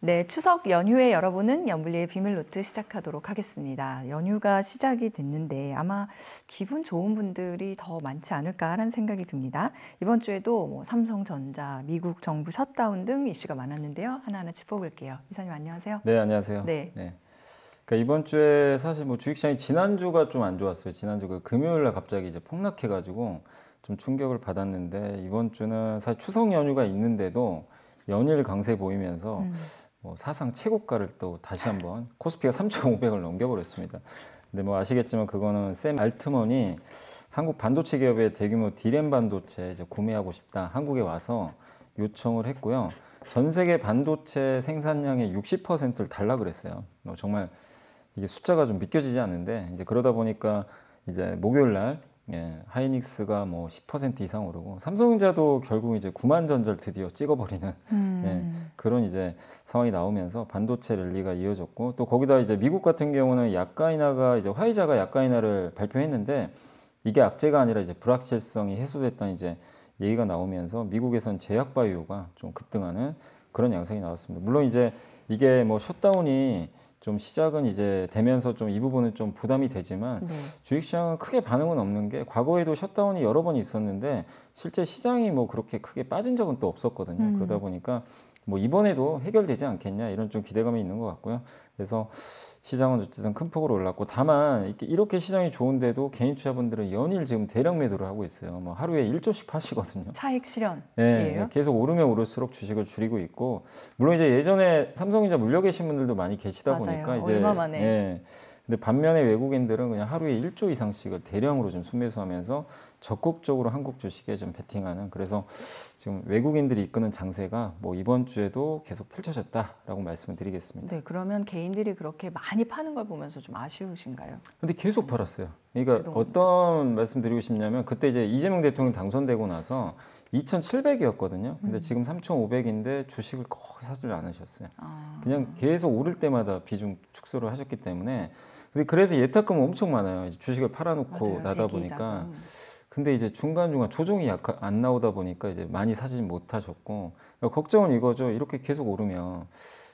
네, 추석 연휴에 여러분은 연블리의 비밀노트 시작하도록 하겠습니다. 연휴가 시작이 됐는데 아마 기분 좋은 분들이 더 많지 않을까 하는 생각이 듭니다. 이번 주에도 삼성전자, 미국 정부 셧다운 등 이슈가 많았는데요. 하나하나 짚어볼게요. 이사님 안녕하세요. 네, 안녕하세요. 네. 그러니까 이번 주에 사실 주식시장이 지난주가 좀 안 좋았어요. 지난주 금요일 날 갑자기 이제 폭락해가지고 좀 충격을 받았는데 이번 주는 사실 추석 연휴가 있는데도 연일 강세 보이면서 사상 최고가를 또 다시 한번 코스피가 3,500을 넘겨버렸습니다. 근데 아시겠지만 그거는 샘 알트먼이 한국 반도체 기업의 대규모 D램 반도체 이제 구매하고 싶다 한국에 와서 요청을 했고요. 전 세계 반도체 생산량의 60%를 달라 그랬어요. 정말 이게 숫자가 좀 믿겨지지 않는데 이제 그러다 보니까 이제 목요일 날 하이닉스가 10% 이상 오르고 삼성전자도 결국 이제 9만 전자를 드디어 찍어버리는 그런 이제 상황이 나오면서 반도체 랠리가 이어졌고 또 거기다 이제 미국 같은 경우는 약가인화가 이제 화이자가 약가인화를 발표했는데 이게 악재가 아니라 이제 불확실성이 해소됐다는 이제 얘기가 나오면서 미국에선 제약바이오가 좀 급등하는 그런 양상이 나왔습니다. 물론 이제 이게 셧다운이 좀 시작은 이제 되면서 좀 이 부분은 좀 부담이 되지만 주식시장은 크게 반응은 없는 게 과거에도 셧다운이 여러 번 있었는데 실제 시장이 그렇게 크게 빠진 적은 또 없었거든요. 그러다 보니까 이번에도 해결되지 않겠냐 이런 좀 기대감이 있는 것 같고요. 그래서 시장은 어쨌든 큰 폭으로 올랐고 다만 이렇게 시장이 좋은데도 개인 투자분들은 연일 지금 대량 매도를 하고 있어요. 하루에 1조씩 파시거든요. 차익 실현이에요? 네, 계속 오르면 오를수록 주식을 줄이고 있고 물론 이제 예전에 삼성전자 물려 계신 분들도 많이 계시다 맞아요. 보니까 이제 얼마 만에. 근데 반면에 외국인들은 그냥 하루에 1조 이상씩을 대량으로 좀 순매수하면서 적극적으로 한국 주식에 좀 베팅하는 그래서 지금 외국인들이 이끄는 장세가 이번 주에도 계속 펼쳐졌다라고 말씀을 드리겠습니다. 네, 그러면 개인들이 그렇게 많이 파는 걸 보면서 좀 아쉬우신가요? 근데 계속 팔았어요. 그러니까 그동안. 어떤 말씀 드리고 싶냐면 그때 이제 이재명 대통령 당선되고 나서 2,700이었거든요. 근데 지금 3,500인데 주식을 거의 사질 않으셨어요. 그냥 계속 오를 때마다 비중 축소를 하셨기 때문에 근데 그래서 예탁금은 엄청 많아요. 이제 주식을 팔아놓고 맞아요. 나다 대기 보니까 자금. 근데 이제 중간중간 조정이 안 나오다 보니까 이제 많이 사지 못하셨고 그러니까 걱정은 이거죠. 이렇게 계속 오르면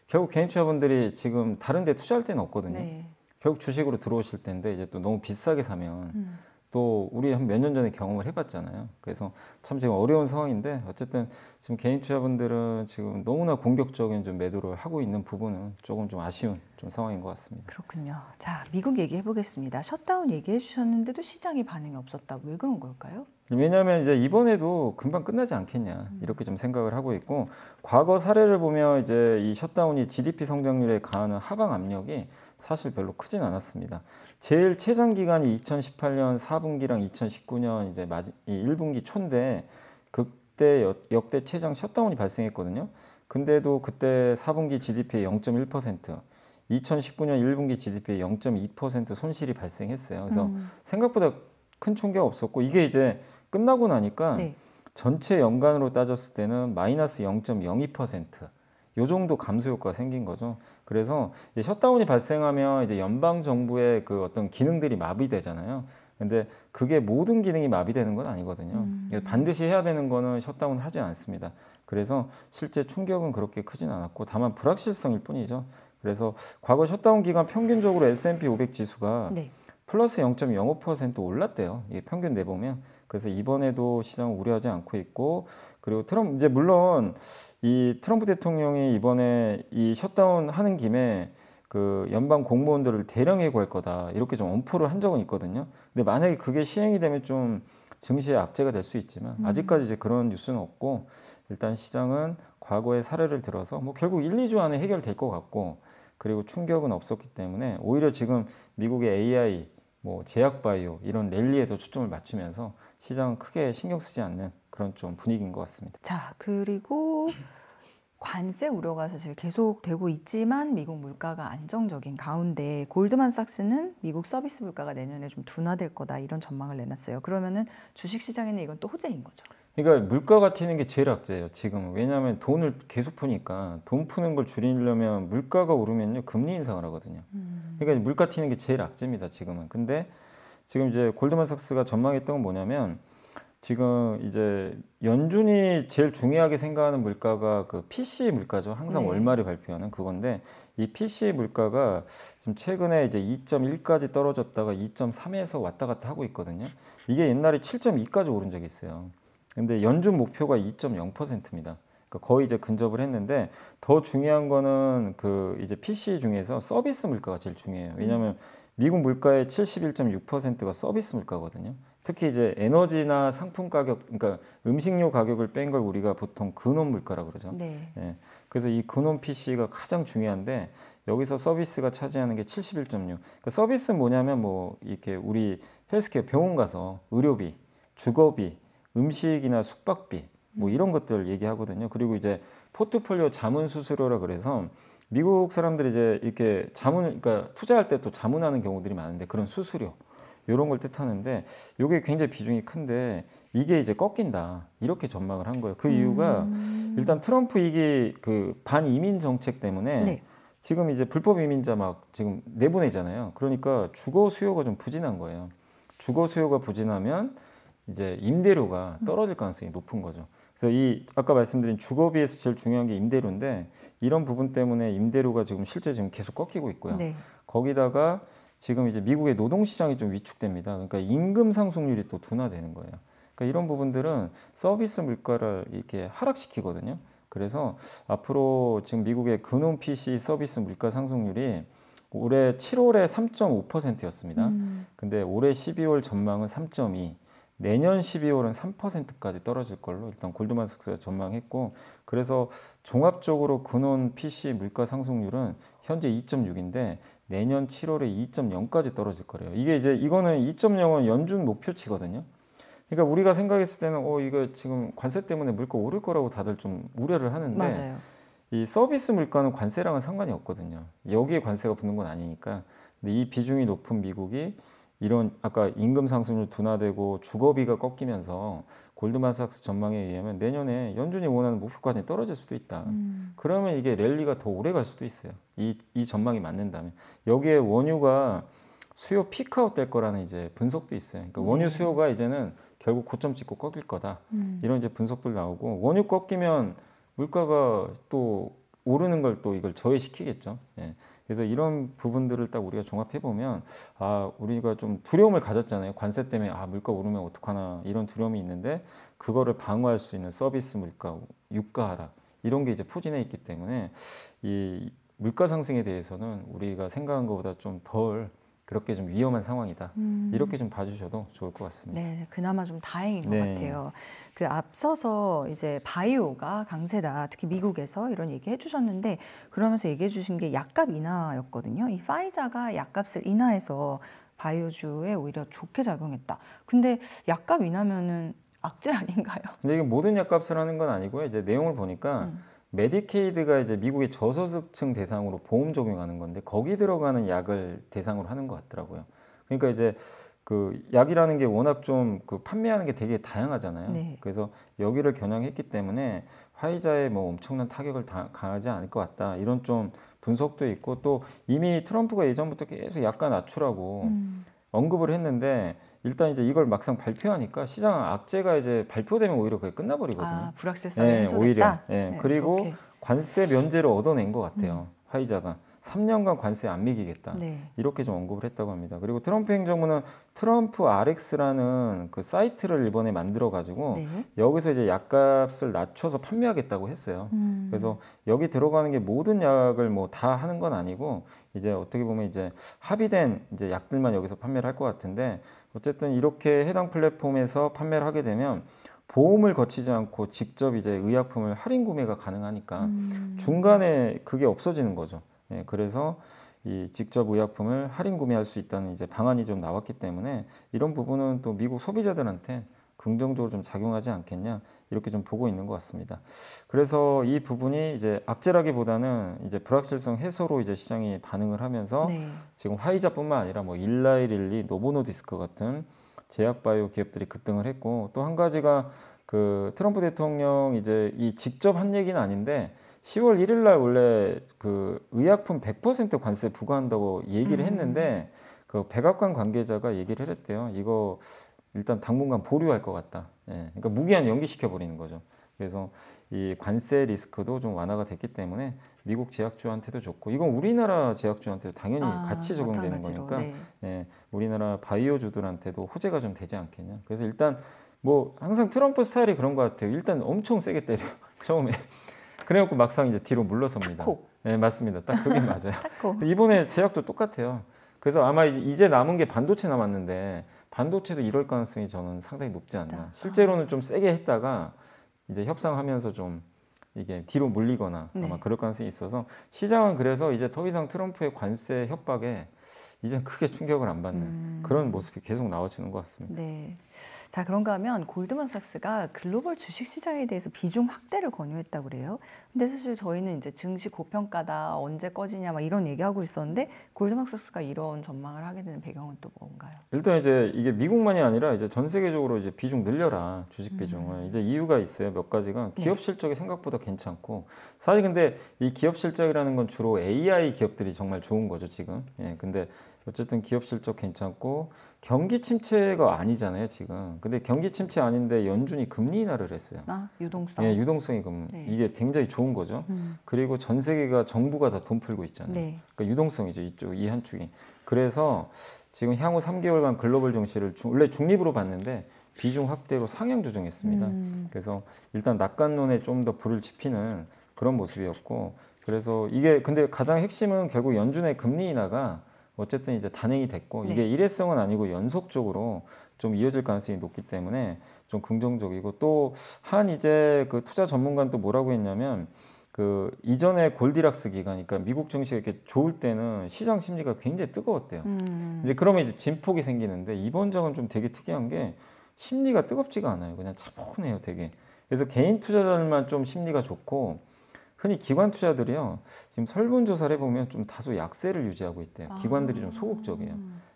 결국 개인 투자분들이 지금 다른 데 투자할 데는 없거든요. 네. 결국 주식으로 들어오실 텐데 이제 또 너무 비싸게 사면 또 우리 한 몇 년 전에 경험을 해봤잖아요. 그래서 참 지금 어려운 상황인데 어쨌든 지금 개인 투자분들은 지금 너무나 공격적인 좀 매도를 하고 있는 부분은 조금 좀 아쉬운 좀 상황인 것 같습니다. 그렇군요. 자, 미국 얘기해 보겠습니다. 셧다운 얘기해 주셨는데도 시장이 반응이 없었다. 왜 그런 걸까요? 왜냐하면 이제 이번에도 금방 끝나지 않겠냐 이렇게 좀 생각을 하고 있고 과거 사례를 보면 이제 이 셧다운이 GDP 성장률에 가하는 하방 압력이 사실 별로 크진 않았습니다. 제일 최장 기간이 2018년 4분기랑 2019년 이제 이 1분기 초인데 그때 역대 최장 셧다운이 발생했거든요. 근데도 그때 4분기 GDP의 0.1%, 2019년 1분기 GDP의 0.2% 손실이 발생했어요. 그래서 생각보다 큰 총격 없었고 이게 이제 끝나고 나니까 전체 연간으로 따졌을 때는 마이너스 0.02%. 요 정도 감소 효과가 생긴 거죠. 그래서 셧다운이 발생하면 이제 연방 정부의 그 어떤 기능들이 마비되잖아요. 근데 그게 모든 기능이 마비되는 건 아니거든요. 반드시 해야 되는 거는 셧다운 하지 않습니다. 그래서 실제 충격은 그렇게 크진 않았고 다만 불확실성일 뿐이죠. 그래서 과거 셧다운 기간 평균적으로 S&P 500 지수가 플러스 0.05% 올랐대요. 이게 평균 내보면. 그래서 이번에도 시장을 우려하지 않고 있고 그리고 이제 물론 이 트럼프 대통령이 이번에 이 셧다운 하는 김에 그 연방 공무원들을 대량 해고할 거다 이렇게 좀 엄포를 한 적은 있거든요. 근데 만약에 그게 시행이 되면 좀 증시의 악재가 될 수 있지만 아직까지 이제 그런 뉴스는 없고 일단 시장은 과거의 사례를 들어서 결국 1, 2주 안에 해결될 것 같고 그리고 충격은 없었기 때문에 오히려 지금 미국의 AI 제약바이오 이런 랠리에도 초점을 맞추면서 시장은 크게 신경 쓰지 않는 그런 좀 분위기인 것 같습니다. 자, 그리고 관세 우려가 사실 계속되고 있지만 미국 물가가 안정적인 가운데 골드만삭스는 미국 서비스 물가가 내년에 좀 둔화될 거다 이런 전망을 내놨어요. 그러면은 주식시장에는 이건 또 호재인 거죠. 그러니까 물가가 튀는 게 제일 악재예요 지금은. 왜냐하면 돈을 계속 푸니까 돈 푸는 걸 줄이려면 물가가 오르면요 금리 인상을 하거든요. 그러니까 물가 튀는 게 제일 악재입니다 지금은. 근데 지금 이제 골드만삭스가 전망했던 건 뭐냐면 지금 이제 연준이 제일 중요하게 생각하는 물가가 그 PC 물가죠. 항상 네. 월말에 발표하는 그건데 이 PC 물가가 지금 최근에 이제 2.1까지 떨어졌다가 2.3에서 왔다 갔다 하고 있거든요. 이게 옛날에 7.2까지 오른 적이 있어요. 근데 연준 목표가 2.0%입니다. 그러니까 거의 이제 근접을 했는데 더 중요한 거는 그 이제 PC 중에서 서비스 물가가 제일 중요해요. 왜냐하면 미국 물가의 71.6%가 서비스 물가거든요. 특히 이제 에너지나 상품 가격, 그러니까 음식료 가격을 뺀 걸 우리가 보통 근원 물가라고 그러죠. 네. 예. 그래서 이 근원 PC가 가장 중요한데 여기서 서비스가 차지하는 게 71.6. 그러니까 서비스는 뭐냐면 뭐 이렇게 우리 헬스케어 병원 가서 의료비, 주거비, 음식이나 숙박비 뭐 이런 것들 얘기하거든요. 그리고 이제 포트폴리오 자문 수수료라 그래서 미국 사람들이 이제 이렇게 자문, 그러니까 투자할 때 또 자문하는 경우들이 많은데 그런 수수료 이런 걸 뜻하는데 이게 굉장히 비중이 큰데 이게 이제 꺾인다 이렇게 전망을 한 거예요. 그 이유가 일단 트럼프 이게 그 반이민 정책 때문에 네. 지금 이제 불법 이민자 막 지금 내보내잖아요. 그러니까 주거 수요가 좀 부진한 거예요. 주거 수요가 부진하면 이제 임대료가 떨어질 가능성이 높은 거죠. 그래서 이 아까 말씀드린 주거비에서 제일 중요한 게 임대료인데 이런 부분 때문에 임대료가 지금 실제 지금 계속 꺾이고 있고요. 네. 거기다가 지금 이제 미국의 노동시장이 좀 위축됩니다. 그러니까 임금 상승률이 또 둔화되는 거예요. 그러니까 이런 부분들은 서비스 물가를 이렇게 하락시키거든요. 그래서 앞으로 지금 미국의 근원 PC 서비스 물가 상승률이 올해 7월에 3.5%였습니다. 근데 올해 12월 전망은 3.2. 내년 12월은 3%까지 떨어질 걸로 일단 골드만삭스가 전망했고 그래서 종합적으로 근원 PC 물가 상승률은 현재 2.6인데 내년 7월에 2.0까지 떨어질 거래요. 이게 이제 이거는 2.0은 연준 목표치거든요. 그러니까 우리가 생각했을 때는 이거 지금 관세 때문에 물가 오를 거라고 다들 좀 우려를 하는데 맞아요. 이 서비스 물가는 관세랑은 상관이 없거든요. 여기에 관세가 붙는 건 아니니까. 근데 이 비중이 높은 미국이 이런 아까 임금 상승률 둔화되고 주거비가 꺾이면서 골드만삭스 전망에 의하면 내년에 연준이 원하는 목표까지 떨어질 수도 있다. 그러면 이게 랠리가 더 오래 갈 수도 있어요. 이 전망이 맞는다면. 여기에 원유가 수요 피크아웃 될 거라는 이제 분석도 있어요. 그러니까 원유 수요가 이제는 결국 고점 찍고 꺾일 거다. 이런 이제 분석들 나오고 원유 꺾이면 물가가 또 오르는 걸 또 이걸 저해시키겠죠. 예. 그래서 이런 부분들을 딱 우리가 종합해 보면 우리가 좀 두려움을 가졌잖아요. 관세 때문에 물가 오르면 어떡하나 이런 두려움이 있는데 그거를 방어할 수 있는 서비스 물가, 유가 하락 이런 게 이제 포진해 있기 때문에 이 물가 상승에 대해서는 우리가 생각한 것보다 좀 덜 그렇게 좀 위험한 상황이다. 이렇게 좀 봐주셔도 좋을 것 같습니다. 네, 그나마 좀 다행인 것 네. 같아요. 그 앞서서 이제 바이오가 강세다, 특히 미국에서 이런 얘기 해주셨는데 그러면서 얘기해 주신 게 약값 인하였거든요. 이 파이자가 약값을 인하해서 바이오주에 오히려 좋게 작용했다. 근데 약값 인하면은 악재 아닌가요? 근데 이게 모든 약값을 하는 건 아니고요. 이제 내용을 보니까 메디케이드가 이제 미국의 저소득층 대상으로 보험 적용하는 건데 거기 들어가는 약을 대상으로 하는 것 같더라고요. 그러니까 이제 그 약이라는 게 워낙 좀 그 판매하는 게 되게 다양하잖아요. 네. 그래서 여기를 겨냥했기 때문에 화이자에 뭐 엄청난 타격을 가하지 않을 것 같다. 이런 좀 분석도 있고 또 이미 트럼프가 예전부터 계속 약간 낮추라고 언급을 했는데 일단 이제 이걸 막상 발표하니까 시장 악재가 이제 발표되면 오히려 그게 끝나버리거든요. 불확실성이 네, 해소됐다. 오히려. 네, 그리고 그렇게. 관세 면제를 얻어낸 것 같아요. 화이자가 3년간 관세 안 매기겠다. 네. 이렇게 좀 언급을 했다고 합니다. 그리고 트럼프 행정부는 트럼프 RX라는 그 사이트를 이번에 만들어 가지고 네. 여기서 이제 약값을 낮춰서 판매하겠다고 했어요. 그래서 여기 들어가는 게 모든 약을 뭐 다 하는 건 아니고 이제 어떻게 보면 이제 합의된 이제 약들만 여기서 판매를 할 것 같은데 어쨌든 이렇게 해당 플랫폼에서 판매를 하게 되면 보험을 거치지 않고 직접 이제 의약품을 할인 구매가 가능하니까 중간에 그게 없어지는 거죠. 예, 그래서 이 직접 의약품을 할인 구매할 수 있다는 이제 방안이 좀 나왔기 때문에 이런 부분은 또 미국 소비자들한테 긍정적으로 좀 작용하지 않겠냐 이렇게 좀 보고 있는 것 같습니다. 그래서 이 부분이 이제 악재라기보다는 이제 불확실성 해소로 이제 시장이 반응을 하면서 네. 지금 화이자뿐만 아니라 뭐 일라이릴리, 노보노디스크 같은 제약바이오 기업들이 급등을 했고 또 한 가지가 그 트럼프 대통령 이제 이 직접 한 얘기는 아닌데 10월 1일 날 원래 그 의약품 100% 관세 부과한다고 얘기를 했는데 그 백악관 관계자가 얘기를 했대요. 이거 일단 당분간 보류할 것 같다. 예, 그러니까 무기한 연기시켜 버리는 거죠. 그래서 이 관세 리스크도 좀 완화가 됐기 때문에 미국 제약주한테도 좋고 이건 우리나라 제약주한테도 당연히 같이 적용되는 마찬가지로. 거니까 네. 예, 우리나라 바이오주들한테도 호재가 좀 되지 않겠냐. 그래서 일단 뭐 항상 트럼프 스타일이 그런 것 같아요. 일단 엄청 세게 때려요. 처음에. 그래갖고 막상 이제 뒤로 물러섭니다. 타코. 네, 맞습니다. 딱 그게 맞아요. 타코. 이번에 제약도 똑같아요. 그래서 아마 이제 남은 게 반도체 남았는데 반도체도 이럴 가능성이 저는 상당히 높지 않나. 실제로는 좀 세게 했다가 이제 협상하면서 좀 이게 뒤로 물리거나 아마 네. 그럴 가능성이 있어서 시장은 그래서 이제 더 이상 트럼프의 관세 협박에 이젠 크게 충격을 안 받는 그런 모습이 계속 나와지는 것 같습니다. 네. 자, 그런가 하면 골드만삭스가 글로벌 주식 시장에 대해서 비중 확대를 권유했다고 그래요. 근데 사실 저희는 이제 증시 고평가다, 언제 꺼지냐 막 이런 얘기하고 있었는데 골드만삭스가 이런 전망을 하게 되는 배경은 또 뭔가요? 일단 이제 이게 미국만이 아니라 이제 전 세계적으로 이제 비중 늘려라 주식 비중을 이제 이유가 있어요. 몇 가지가 기업 실적이 생각보다 괜찮고 사실 근데 이 기업 실적이라는 건 주로 AI 기업들이 정말 좋은 거죠 지금. 예, 근데 어쨌든 기업 실적 괜찮고 경기 침체가 아니잖아요 지금. 근데 경기 침체 아닌데 연준이 금리 인하를 했어요. 유동성. 예, 유동성이 네. 이게 굉장히 좋은 거죠. 그리고 전 세계가 정부가 다 돈 풀고 있잖아요. 네. 그러니까 유동성이죠 이 한축이. 그래서 지금 향후 3개월간 글로벌 증시를 원래 중립으로 봤는데 비중 확대로 상향 조정했습니다. 그래서 일단 낙관론에 좀 더 불을 지피는 그런 모습이었고 그래서 이게 근데 가장 핵심은 결국 연준의 금리 인하가 어쨌든 이제 단행이 됐고 네. 이게 일회성은 아니고 연속적으로 좀 이어질 가능성이 높기 때문에 좀 긍정적이고 또 한 이제 그 투자 전문가는 또 뭐라고 했냐면 그 이전에 골디락스 기간, 그러니까 미국 증시가 이렇게 좋을 때는 시장 심리가 굉장히 뜨거웠대요. 이제 그러면 이제 진폭이 생기는데 이번 적은 좀 되게 특이한 게 심리가 뜨겁지가 않아요. 그냥 차분해요, 되게. 그래서 개인 투자자들만 좀 심리가 좋고 흔히 기관 투자들이요. 지금 설문조사를 해보면 좀 다소 약세를 유지하고 있대요. 기관들이 좀 소극적이에요.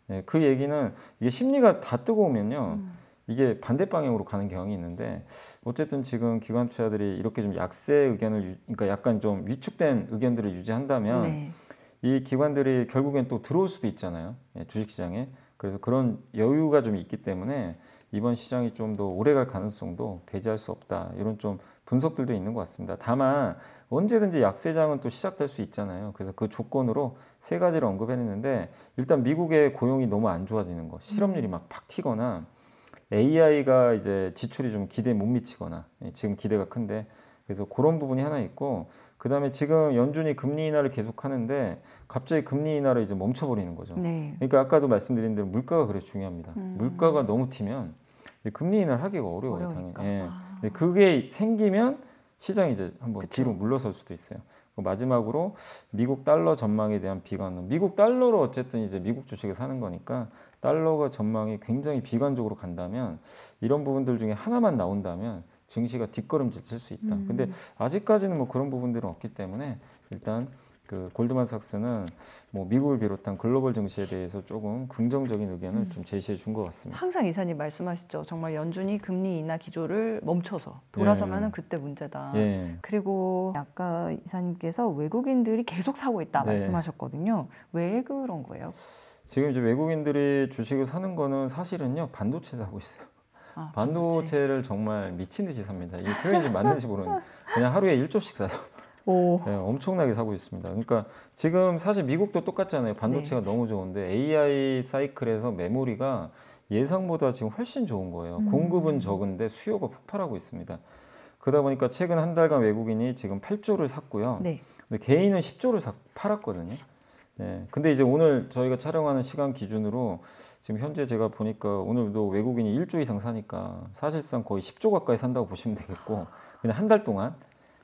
네, 그 얘기는 이게 심리가 다 뜨거우면요. 이게 반대 방향으로 가는 경향이 있는데 어쨌든 지금 기관 투자들이 이렇게 좀 약세 의견을 그러니까 약간 좀 위축된 의견들을 유지한다면 네. 이 기관들이 결국엔 또 들어올 수도 있잖아요. 예, 주식시장에. 그래서 그런 여유가 좀 있기 때문에 이번 시장이 좀 더 오래 갈 가능성도 배제할 수 없다. 이런 좀 분석들도 있는 것 같습니다. 다만 언제든지 약세장은 또 시작될 수 있잖아요. 그래서 그 조건으로 세 가지를 언급했는데 일단 미국의 고용이 너무 안 좋아지는 거, 실업률이 막 팍 튀거나 AI가 이제 지출이 좀 기대에 못 미치거나 지금 기대가 큰데 그래서 그런 부분이 하나 있고 그다음에 지금 연준이 금리 인하를 계속 하는데 갑자기 금리 인하를 이제 멈춰버리는 거죠. 네. 그러니까 아까도 말씀드린 대로 물가가 그래 중요합니다. 물가가 너무 튀면 금리 인하를 하기가 어려워요. 어려우니까. 당연히. 예. 근데 그게 생기면 시장이 이제 한번 그쵸. 뒤로 물러설 수도 있어요. 마지막으로 미국 달러 전망에 대한 비관은 미국 달러로 어쨌든 이제 미국 주식을 사는 거니까 달러가 전망이 굉장히 비관적으로 간다면 이런 부분들 중에 하나만 나온다면 증시가 뒷걸음질 칠 수 있다. 근데 아직까지는 뭐 그런 부분들은 없기 때문에 일단 그 골드만삭스는 뭐 미국을 비롯한 글로벌 증시에 대해서 조금 긍정적인 의견을 좀 제시해 준 것 같습니다. 항상 이사님 말씀하시죠. 정말 연준이 금리 인하 기조를 멈춰서 돌아서면은 그때 문제다. 예. 그리고 아까 이사님께서 외국인들이 계속 사고 있다 네. 말씀하셨거든요. 왜 그런 거예요? 지금 이제 외국인들이 주식을 사는 거는 사실은요 반도체 사고 있어요. 반도체를 정말 미친 듯이 삽니다. 이게 표현이 맞는지 모르는데 그냥 하루에 1조씩 사요. 오. 네, 엄청나게 사고 있습니다. 그러니까 지금 사실 미국도 똑같잖아요. 반도체가 너무 좋은데 AI 사이클에서 메모리가 예상보다 지금 훨씬 좋은 거예요. 공급은 적은데 수요가 폭발하고 있습니다. 그러다 보니까 최근 한 달간 외국인이 지금 8조를 샀고요. 네. 근데 개인은 10조를 팔았거든요. 네, 근데 이제 오늘 저희가 촬영하는 시간 기준으로 지금 현재 제가 보니까 오늘도 외국인이 1조 이상 사니까 사실상 거의 10조 가까이 산다고 보시면 되겠고 그냥 한 달 동안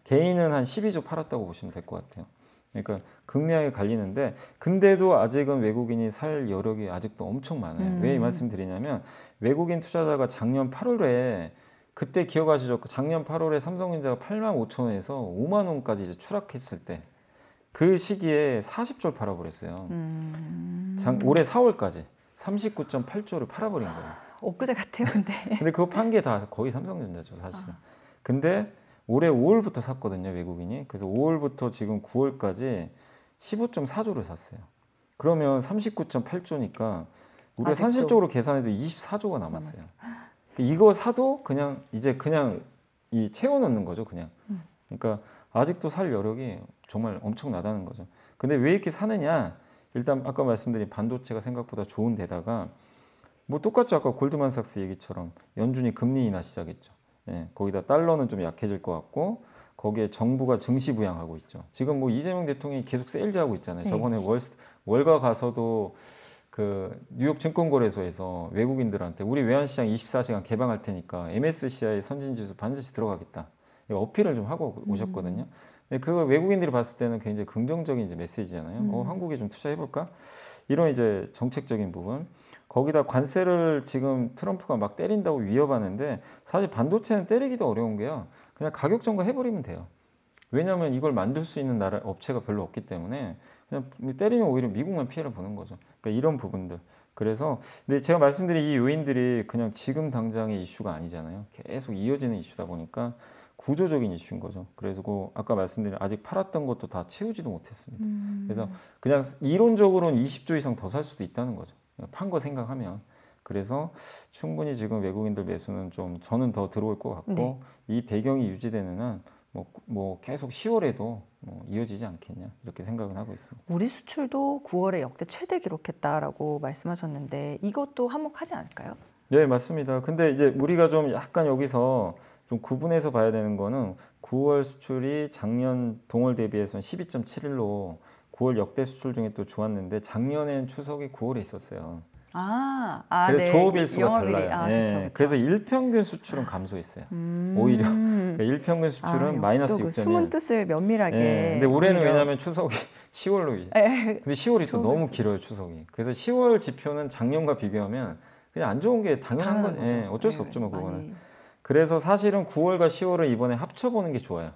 개인은 한 12조 팔았다고 보시면 될 것 같아요. 그러니까 극명하게 갈리는데 근데도 아직은 외국인이 살 여력이 아직도 엄청 많아요. 왜 이 말씀 드리냐면 외국인 투자자가 작년 8월에 그때 기억하시죠? 작년 8월에 삼성전자가 8만 5천 원에서 5만 원까지 이제 추락했을 때 그 시기에 40조를 팔아버렸어요. 올해 4월까지 39.8조를 팔아버린 거예요. 엊그제 같아요, 근데. 근데 그거 판 게 다 거의 삼성전자죠, 사실은. 근데 올해 5월부터 샀거든요, 외국인이. 그래서 5월부터 지금 9월까지 15.4조를 샀어요. 그러면 39.8조니까 우리가 아직도. 산실적으로 계산해도 24조가 남았어요. 이거 사도 그냥 이제 그냥 이 채워넣는 거죠, 그냥. 그러니까 아직도 살 여력이 정말 엄청나다는 거죠. 근데 왜 이렇게 사느냐? 일단 아까 말씀드린 반도체가 생각보다 좋은 데다가 뭐 똑같죠. 아까 골드만삭스 얘기처럼 연준이 금리 인하 시작했죠. 예, 거기다 달러는 좀 약해질 것 같고 거기에 정부가 증시 부양하고 있죠. 지금 뭐 이재명 대통령이 계속 세일즈하고 있잖아요. 네. 저번에 월가 가서도 그 뉴욕 증권거래소에서 외국인들한테 우리 외환시장 24시간 개방할 테니까 MSCI 선진지수 반드시 들어가겠다. 이거 어필을 좀 하고 오셨거든요. 근데 그 외국인들이 봤을 때는 굉장히 긍정적인 이제 메시지잖아요. 한국에 좀 투자해볼까? 이런 이제 정책적인 부분. 거기다 관세를 지금 트럼프가 막 때린다고 위협하는데 사실 반도체는 때리기도 어려운 게요. 그냥 가격 정가 해버리면 돼요. 왜냐하면 이걸 만들 수 있는 나라 업체가 별로 없기 때문에 그냥 때리면 오히려 미국만 피해를 보는 거죠. 그러니까 이런 부분들. 그래서 근데 제가 말씀드린 이 요인들이 그냥 지금 당장의 이슈가 아니잖아요. 계속 이어지는 이슈다 보니까 구조적인 이슈인 거죠. 그래서 그 아까 말씀드린 아직 팔았던 것도 다 채우지도 못했습니다. 그래서 그냥 이론적으로는 20조 이상 더 살 수도 있다는 거죠. 판 거 생각하면. 그래서 충분히 지금 외국인들 매수는 좀 저는 더 들어올 것 같고 네. 이 배경이 유지되는 한 뭐 계속 10월에도 이어지지 않겠냐 이렇게 생각은 하고 있습니다. 우리 수출도 9월에 역대 최대 기록했다라고 말씀하셨는데 이것도 한몫하지 않을까요? 네, 맞습니다. 근데 이제 우리가 좀 약간 여기서 좀 구분해서 봐야 되는 거는 9월 수출이 작년 동월 대비해서는 12.71로 9월 역대 수출 중에 또 좋았는데 작년엔 추석이 9월에 있었어요. 그래서 네. 조업일수가 영업일이. 달라요. 예, 그쵸, 그쵸. 그래서 일평균 수출은 감소했어요. 오히려 그러니까 일평균 수출은 마이너스 역시 또 6.1. 숨은 뜻을 면밀하게. 근데 올해는 오히려. 왜냐하면 추석이 10월로. 근데 10월이 또 너무 길어요, 추석이. 그래서 10월 지표는 작년과 비교하면 그냥 안 좋은 게 당연한 거죠. 어쩔 수 없죠, 뭐 그거는. 그래서 사실은 9월과 10월을 이번에 합쳐보는 게 좋아요.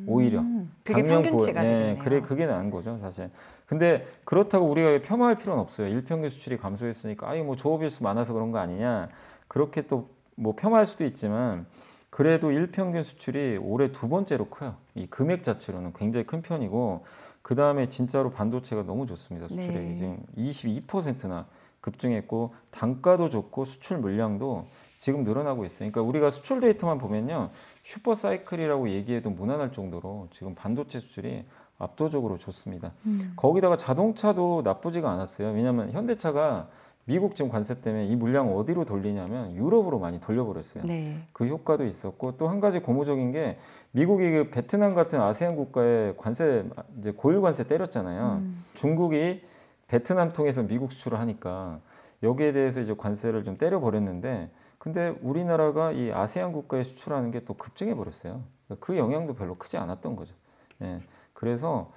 오히려. 그게 평균치가 되겠네요. 그래, 그게 나은 거죠, 사실. 근데 그렇다고 우리가 폄하할 필요는 없어요. 일평균 수출이 감소했으니까 뭐 조업일수 많아서 그런 거 아니냐. 그렇게 또 뭐 폄하할 수도 있지만 그래도 일평균 수출이 올해 두 번째로 커요. 이 금액 자체로는 굉장히 큰 편이고 그 다음에 진짜로 반도체가 너무 좋습니다. 수출액이 네. 지금 22%나 급증했고 단가도 좋고 수출 물량도 지금 늘어나고 있어요. 그러니까 우리가 수출 데이터만 보면요. 슈퍼사이클이라고 얘기해도 무난할 정도로 지금 반도체 수출이 압도적으로 좋습니다. 거기다가 자동차도 나쁘지가 않았어요. 왜냐하면 현대차가 미국 지금 관세 때문에 이 물량 어디로 돌리냐면 유럽으로 많이 돌려버렸어요. 네. 그 효과도 있었고 또 한 가지 고무적인 게 미국이 그 베트남 같은 아세안 국가에 관세 이제 고율 관세 때렸잖아요. 중국이 베트남 통해서 미국 수출을 하니까 여기에 대해서 이제 관세를 좀 때려버렸는데 근데 우리나라가 이 아세안 국가에 수출하는 게 또 급증해 버렸어요. 그 영향도 별로 크지 않았던 거죠. 예. 그래서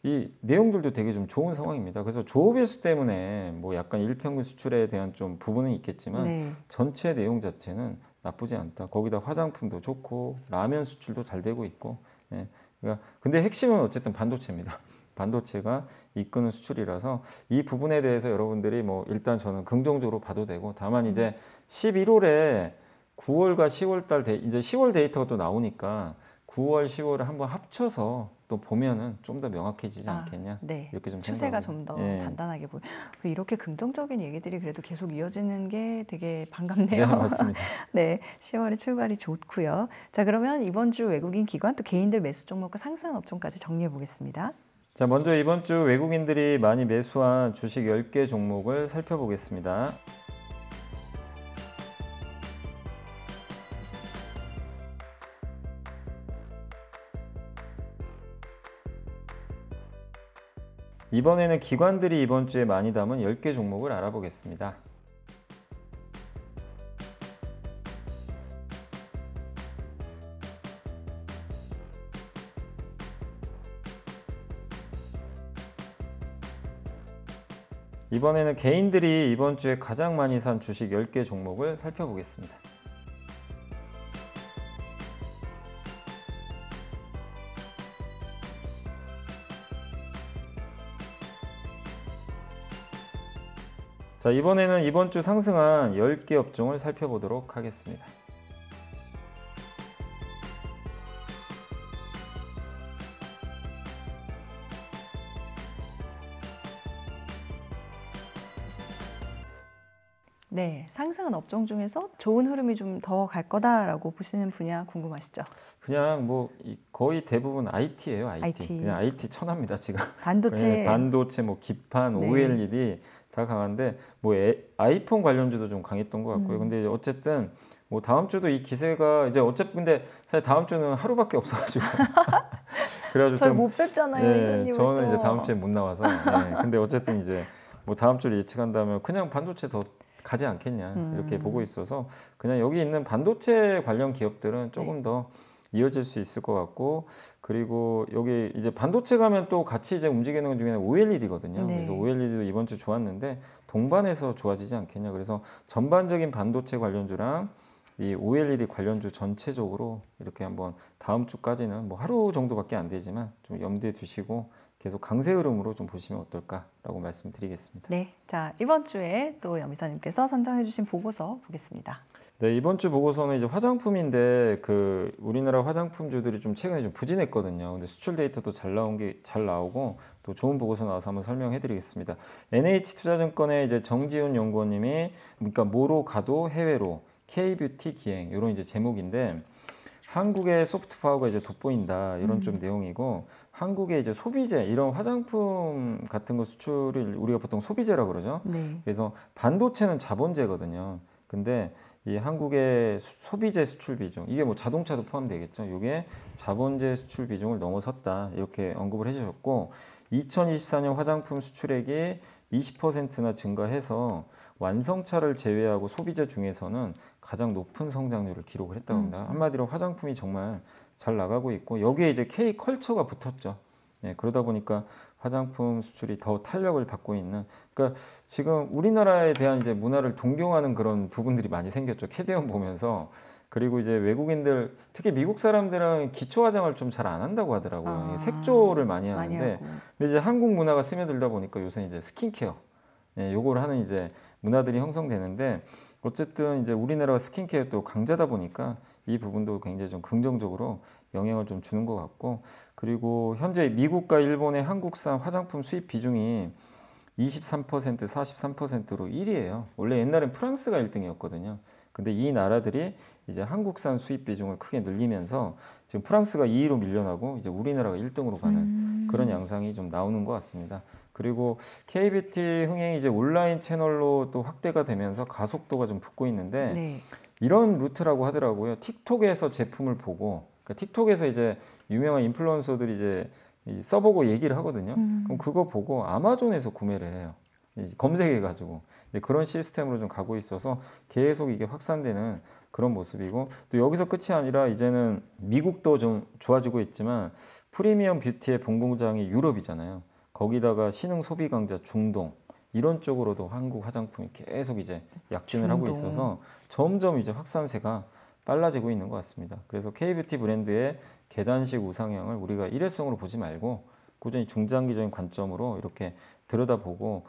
이 내용들도 되게 좀 좋은 상황입니다. 그래서 조업일수 때문에 뭐 약간 일평균 수출에 대한 좀 부분은 있겠지만 네. 전체 내용 자체는 나쁘지 않다. 거기다 화장품도 좋고 라면 수출도 잘 되고 있고. 예. 그러니까 근데 핵심은 어쨌든 반도체입니다. 반도체가 이끄는 수출이라서 이 부분에 대해서 여러분들이 뭐 일단 저는 긍정적으로 봐도 되고 다만 이제 11월에 9월과 10월 달 이제 10월 데이터가 또 나오니까 9월, 10월을 한번 합쳐서 또 보면은 좀 더 명확해지지 않겠냐. 네. 이렇게 좀 추세가 좀 더 예. 단단하게 보여. 이렇게 긍정적인 얘기들이 그래도 계속 이어지는 게 되게 반갑네요. 네, 맞습니다. 네, 10월의 출발이 좋고요. 자, 그러면 이번 주 외국인 기관 또 개인들 매수 종목과 상승한 업종까지 정리해 보겠습니다. 자, 먼저 이번 주 외국인들이 많이 매수한 주식 10개 종목을 살펴보겠습니다. 이번에는 기관들이 이번 주에 많이 담은 10개 종목을 알아보겠습니다. 이번에는 개인들이 이번 주에 가장 많이 산 주식 10개 종목을 살펴보겠습니다. 자, 이번에는 이번 주 상승한 10개 업종을 살펴보도록 하겠습니다. 네, 상승한 업종 중에서 좋은 흐름이 좀 더 갈 거다라고 보시는 분야 궁금하시죠? 그냥 뭐 거의 대부분 IT예요. IT. 그냥 IT 천합니다 지금. 반도체. 반도체, 뭐 기판, 네. OLED 다 강한데 뭐 아이폰 관련주도 좀 강했던 것 같고요. 근데 어쨌든 뭐 다음 주도 이 기세가 이제 어차피 근데 사실 다음 주는 하루밖에 없어가지고 그래가지고 저희 좀 못 뵀잖아요, 예, 이사님을 저는 또. 이제 다음 주에 못 나와서 근데 어쨌든 이제 뭐 다음 주를 예측한다면 그냥 반도체 더 가지 않겠냐 이렇게 보고 있어서 그냥 여기 있는 반도체 관련 기업들은 조금 더 이어질 수 있을 것 같고 그리고 여기 이제 반도체 가면 또 같이 이제 움직이는 것 중에는 OLED거든요. 네. 그래서 OLED도 이번 주 좋았는데 동반해서 좋아지지 않겠냐. 그래서 전반적인 반도체 관련주랑 이 OLED 관련주 전체적으로 이렇게 한번 다음 주까지는 뭐 하루 정도밖에 안 되지만 좀 염두에 두시고 계속 강세 흐름으로 좀 보시면 어떨까라고 말씀드리겠습니다. 네, 자 이번 주에 또 염이사님께서 선정해주신 보고서 보겠습니다. 네, 이번 주 보고서는 이제 화장품인데 그 우리나라 화장품주들이 좀 최근에 좀 부진했거든요. 근데 수출 데이터도 잘 나온 게 잘 나오고 또 좋은 보고서 나와서 한번 설명해드리겠습니다. NH투자증권의 이제 정지훈 연구원님이 그러니까 뭐로 가도 해외로 K-뷰티 기행 이런 이제 제목인데 한국의 소프트 파워가 이제 돋보인다 이런 좀 내용이고 한국의 이제 소비재 이런 화장품 같은 거 수출을 우리가 보통 소비재라고 그러죠. 네. 그래서 반도체는 자본재거든요. 근데 이 한국의 소비재 수출 비중 이게 뭐 자동차도 포함되겠죠. 이게 자본재 수출 비중을 넘어섰다 이렇게 언급을 해주셨고 2024년 화장품 수출액이 20%나 증가해서 완성차를 제외하고 소비재 중에서는 가장 높은 성장률을 기록을 했다고 합니다. 한마디로 화장품이 정말 잘 나가고 있고 여기에 이제 K컬처가 붙었죠. 네, 그러다 보니까 화장품 수출이 더 탄력을 받고 있는 그러니까 지금 우리나라에 대한 이제 문화를 동경하는 그런 부분들이 많이 생겼죠. 캐대언 보면서 그리고 이제 외국인들 특히 미국 사람들은 기초 화장을 좀 잘 안 한다고 하더라고요. 색조를 많이 하는데 근데 이제 한국 문화가 스며들다 보니까 요새 이제 스킨케어 요걸 하는 이제 문화들이 형성되는데 어쨌든 이제 우리나라가 스킨케어 또 강자다 보니까 이 부분도 굉장히 좀 긍정적으로 영향을 좀 주는 것 같고 그리고 현재 미국과 일본의 한국산 화장품 수입 비중이 23%, 43%로 1위예요. 원래 옛날엔 프랑스가 1등이었거든요. 근데 이 나라들이 이제 한국산 수입 비중을 크게 늘리면서 지금 프랑스가 2위로 밀려나고 이제 우리나라가 1등으로 가는 그런 양상이 좀 나오는 것 같습니다. 그리고 K뷰티 흥행이 이제 온라인 채널로 또 확대가 되면서 가속도가 좀 붙고 있는데 네. 이런 루트라고 하더라고요. 틱톡에서 제품을 보고 그러니까 틱톡에서 이제 유명한 인플루언서들이 이제 써보고 얘기를 하거든요. 그럼 그거 보고 아마존에서 구매를 해요. 검색해가지고 그런 시스템으로 좀 가고 있어서 계속 이게 확산되는 그런 모습이고 또 여기서 끝이 아니라 이제는 미국도 좀 좋아지고 있지만 프리미엄 뷰티의 본공장이 유럽이잖아요. 거기다가 신흥 소비 강자 중동 이런 쪽으로도 한국 화장품이 계속 이제 약진을 하고 있어서 점점 이제 확산세가 빨라지고 있는 것 같습니다. 그래서 K뷰티 브랜드의 계단식 우상향을 우리가 일회성으로 보지 말고 꾸준히 중장기적인 관점으로 이렇게 들여다보고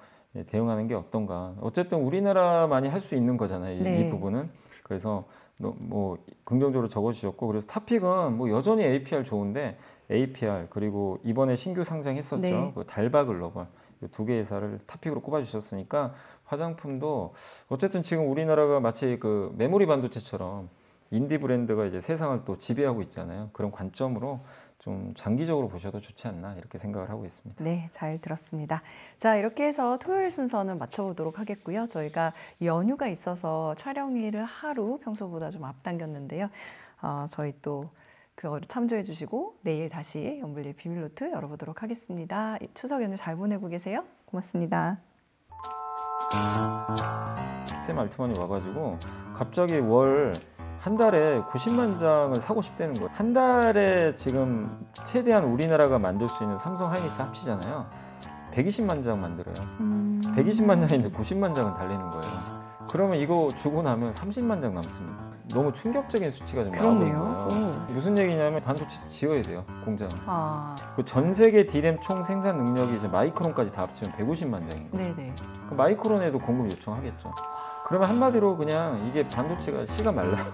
대응하는 게 어떤가. 어쨌든 우리나라만이 할 수 있는 거잖아요. 이 부분은. 그래서 뭐 긍정적으로 적어주셨고 그래서 탑픽은 뭐 여전히 APR 좋은데 APR 그리고 이번에 신규 상장했었죠. 네. 그 달바 글로벌 두 개 회사를 탑픽으로 꼽아주셨으니까 화장품도 어쨌든 지금 우리나라가 마치 그 메모리 반도체처럼 인디 브랜드가 이제 세상을 또 지배하고 있잖아요. 그런 관점으로 좀 장기적으로 보셔도 좋지 않나 이렇게 생각을 하고 있습니다. 네, 잘 들었습니다. 자, 이렇게 해서 토요일 순서는 마쳐보도록 하겠고요. 저희가 연휴가 있어서 촬영일을 하루 평소보다 좀 앞당겼는데요. 저희 또 그거를 참조해 주시고 내일 다시 염블리의 비밀노트 열어보도록 하겠습니다. 추석 연휴 잘 보내고 계세요. 고맙습니다. 샘 알트만이 와가지고 갑자기 월 한 달에 90만 장을 사고 싶다는 거예요. 한 달에 지금 최대한 우리나라가 만들 수 있는 삼성 하이닉스 합치잖아요. 120만 장 만들어요. 120만 장인데 90만 장은 달리는 거예요. 그러면 이거 주고 나면 30만 장 남습니다. 너무 충격적인 수치가 좀 나오는 거예요. 무슨 얘기냐면 반도체 지어야 돼요, 공장을. 전 세계 D램 총 생산 능력이 이제 마이크론까지 다 합치면 150만 장인 거예요. 네네. 그럼 마이크론에도 공급 요청하겠죠. 그러면 한마디로 그냥 이게 반도체가 씨가 말라요.